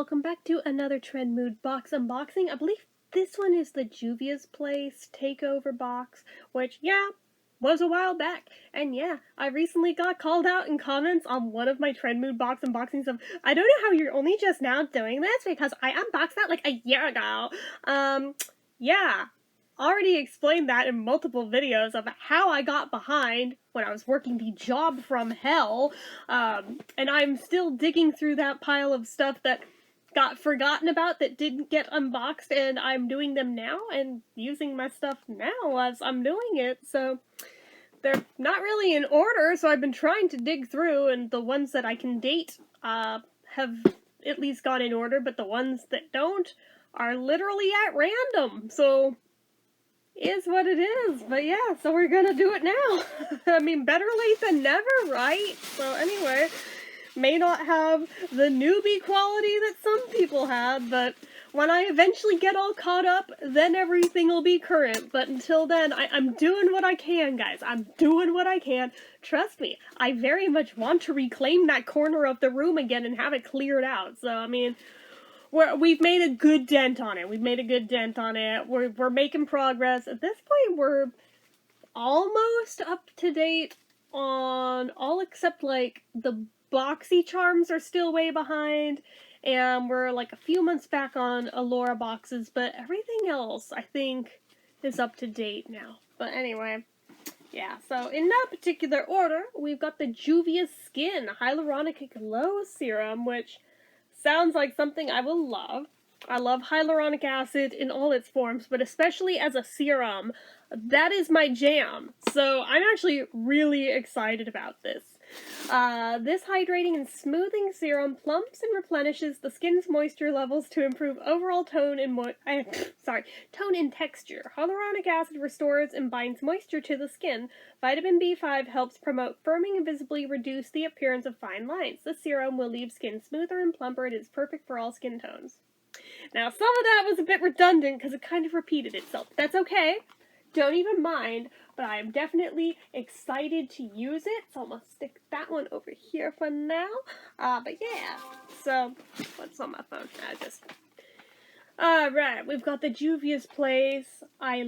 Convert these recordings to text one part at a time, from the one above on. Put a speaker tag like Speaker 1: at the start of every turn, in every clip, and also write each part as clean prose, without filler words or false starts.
Speaker 1: welcome back to another Trendmood Box unboxing. I believe this one is the Juvia's Place Takeover box, which, yeah, was a while back. And yeah, I recently got called out in comments on one of my Trendmood Box unboxings of, I don't know how you're only just now doing this, because I unboxed that like a year ago. Yeah. Already explained that in multiple videos of how I got behind when I was working the job from hell, and I'm still digging through that pile of stuff that got forgotten about that didn't get unboxed, and I'm doing them now and using my stuff now as I'm doing it, so they're not really in order, so I've been trying to dig through, and the ones that I can date have at least gone in order, but the ones that don't are literally at random, so is what it is. But yeah, so we're gonna do it now. I mean, better late than never, right? So anyway, may not have the newbie quality that some people had, but when I eventually get all caught up, then everything will be current. But until then, I'm doing what I can, guys. I'm doing what I can. Trust me, I very much want to reclaim that corner of the room again and have it cleared out. So, I mean, we've made a good dent on it. We're making progress. At this point, we're almost up to date on all except, like, the boxy charms are still way behind, and we're, like, a few months back on Allura boxes, but everything else, I think, is up to date now. But anyway, yeah, so in no particular order, we've got the Juvia's Skin Hyaluronic Glow Serum, which sounds like something I will love. I love hyaluronic acid in all its forms, but especially as a serum, that is my jam. So I'm actually really excited about this. This hydrating and smoothing serum plumps and replenishes the skin's moisture levels to improve overall tone and tone and texture. Hyaluronic acid restores and binds moisture to the skin. Vitamin B5 helps promote firming and visibly reduce the appearance of fine lines. This serum will leave skin smoother and plumper. It is perfect for all skin tones. Now, some of that was a bit redundant because it kind of repeated itself. That's okay. Don't even mind, but I am definitely excited to use it, so I'm going to stick that one over here for now. But yeah, so, what's on my phone? Alright, we've got the Juvia's Place I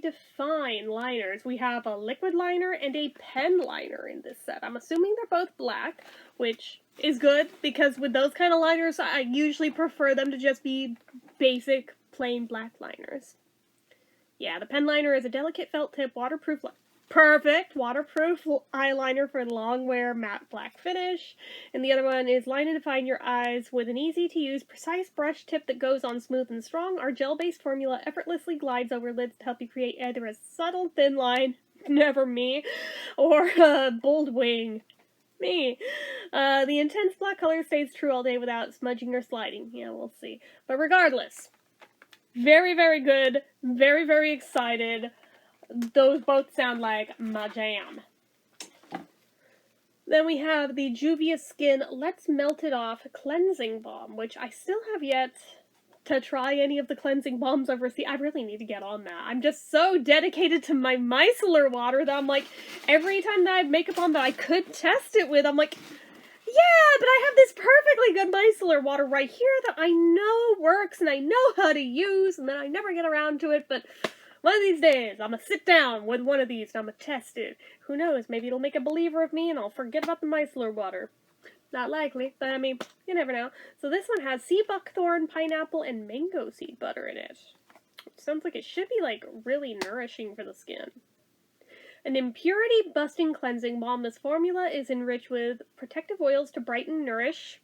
Speaker 1: Define liners. We have a liquid liner and a pen liner in this set. I'm assuming they're both black, which is good, because with those kind of liners, I usually prefer them to just be basic, plain black liners. Yeah, the pen liner is a delicate felt tip, waterproof eyeliner for long wear matte black finish. And the other one is line and define your eyes with an easy to use precise brush tip that goes on smooth and strong. Our gel based formula effortlessly glides over lids to help you create either a subtle thin line, never me, or a bold wing. Me. The intense black color stays true all day without smudging or sliding. Yeah, we'll see. But regardless, very, very good. Very, very excited. Those both sound like my jam. Then we have the Juvia's Skin Let's Melt It Off Cleansing Balm, which I still have yet to try any of the cleansing balms I've received. I really need to get on that. I'm just so dedicated to my micellar water that I'm like, every time that I have makeup on that I could test it with, I'm like, yeah, but I have this perfectly good micellar water right here that I know works and I know how to use, and then I never get around to it, but one of these days, I'm gonna sit down with one of these and I'm gonna test it. Who knows, maybe it'll make a believer of me and I'll forget about the micellar water. Not likely, but I mean, you never know. So this one has sea buckthorn, pineapple, and mango seed butter in it. Sounds like it should be, like, really nourishing for the skin. An impurity-busting cleansing balm. This formula is enriched with protective oils to brighten, nourish,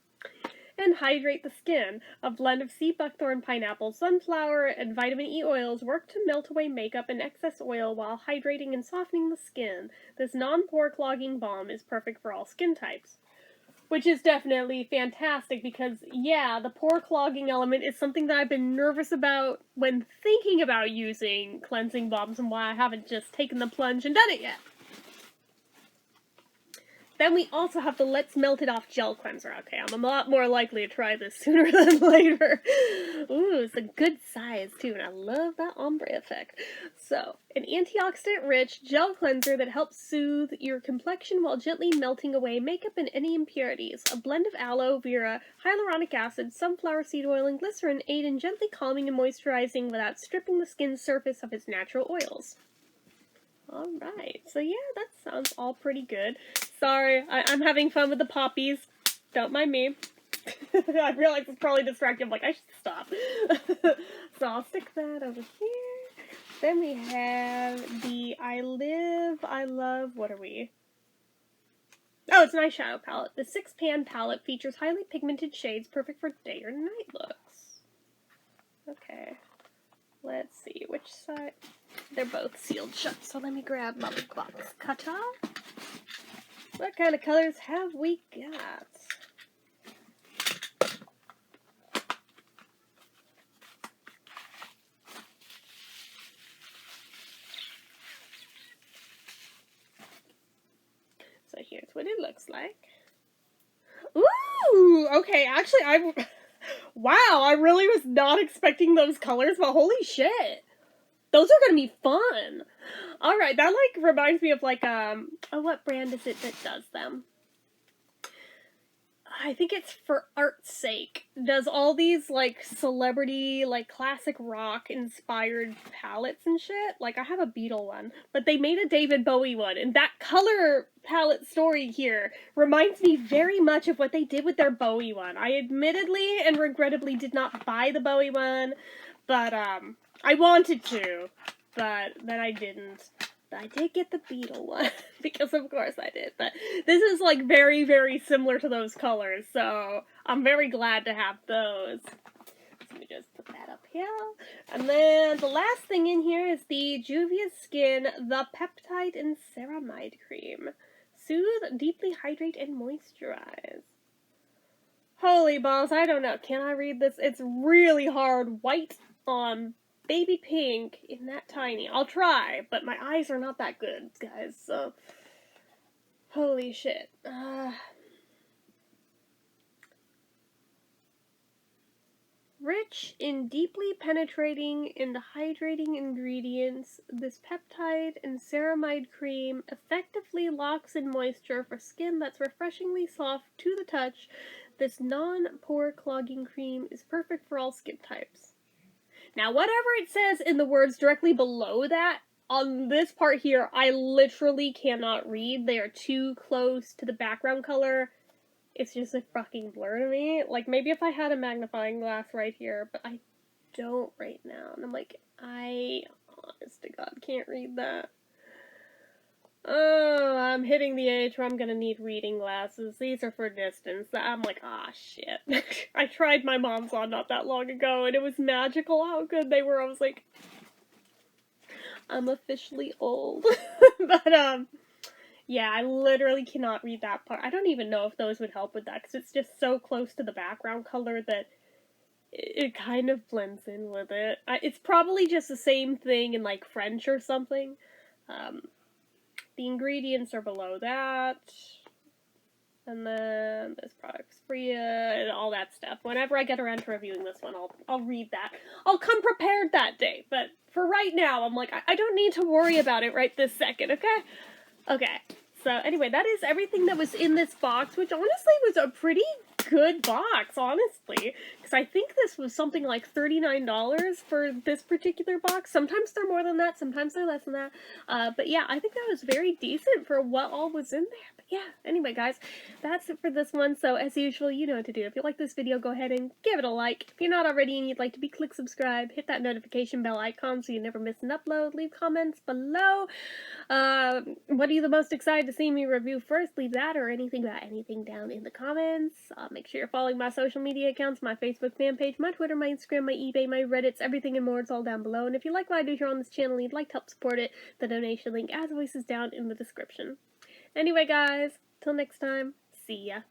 Speaker 1: and hydrate the skin. A blend of sea buckthorn, pineapple, sunflower, and vitamin E oils work to melt away makeup and excess oil while hydrating and softening the skin. This non-pore clogging balm is perfect for all skin types. Which is definitely fantastic because, yeah, the pore clogging element is something that I've been nervous about when thinking about using cleansing balms and why I haven't just taken the plunge and done it yet. Then we also have the Let's Melt It Off Gel Cleanser. Okay, I'm a lot more likely to try this sooner than later. Ooh, it's a good size, too, and I love that ombre effect. So, an antioxidant-rich gel cleanser that helps soothe your complexion while gently melting away makeup and any impurities. A blend of aloe vera, hyaluronic acid, sunflower seed oil, and glycerin aid in gently calming and moisturizing without stripping the skin's surface of its natural oils. Alright, so yeah, that sounds all pretty good. Sorry, I'm having fun with the poppies. Don't mind me. I realize it's probably distracting. I'm like, I should stop. So I'll stick that over here. Then we have the I Love, what are we? Oh, it's an eyeshadow palette. The 6-pan palette features highly pigmented shades perfect for day or night looks. Okay. Let's see, which side? They're both sealed shut, so let me grab my box cutter. What kind of colors have we got? So here's what it looks like. Ooh! Okay, actually, wow, I really was not expecting those colors, but holy shit! Those are gonna be fun! Alright, that, like, reminds me of, like, oh, what brand is it that does them? I think it's For Art's Sake. Does all these, like, celebrity, like, classic rock-inspired palettes and shit. Like, I have a Beatle one, but they made a David Bowie one, and that color palette story here reminds me very much of what they did with their Bowie one. I admittedly and regrettably did not buy the Bowie one, but, I wanted to, but then I didn't. But I did get the Beatle one, because of course I did. But this is, like, very, very similar to those colors, so I'm very glad to have those. So let me just put that up here. And then the last thing in here is the Juvia's Skin The Peptide and Ceramide Cream. Soothe, deeply hydrate, and moisturize. Holy balls, I don't know. Can I read this? It's really hard. White on baby pink in that tiny. I'll try, but my eyes are not that good, guys, so holy shit. Rich in deeply penetrating and hydrating ingredients, this peptide and ceramide cream effectively locks in moisture for skin that's refreshingly soft to the touch. This non-pore clogging cream is perfect for all skin types. Now, whatever it says in the words directly below that, on this part here, I literally cannot read. They are too close to the background color. It's just a fucking blur to me. Like, maybe if I had a magnifying glass right here, but I don't right now. And I'm like, I, honest to God, can't read that. Oh, I'm hitting the age where I'm gonna need reading glasses. These are for distance. I'm like, ah, shit. I tried my mom's on not that long ago, and it was magical how good they were. I was like, I'm officially old. But, yeah, I literally cannot read that part. I don't even know if those would help with that, because it's just so close to the background color that it kind of blends in with it. It's probably just the same thing in, like, French or something. The ingredients are below that, and then this product's free, and all that stuff. Whenever I get around to reviewing this one, I'll read that. I'll come prepared that day, but for right now, I'm like, I don't need to worry about it right this second, okay? Okay, so anyway, that is everything that was in this box, which honestly was a pretty good box, honestly, because I think this was something like $39 for this particular box. Sometimes they're more than that, sometimes they're less than that, but yeah, I think that was very decent for what all was in there. But yeah, anyway guys, that's it for this one. So as usual, you know what to do. If you like this video, go ahead and give it a like. If you're not already and you'd like to be, click subscribe, hit that notification bell icon so you never miss an upload, leave comments below. What are you the most excited to see me review first? Leave that or anything about anything down in the comments. Make sure you're following my social media accounts, my Facebook fan page, my Twitter, my Instagram, my eBay, my Reddits, everything and more. It's all down below. And if you like what I do here on this channel and you'd like to help support it, the donation link as always is down in the description. Anyway guys, till next time, see ya.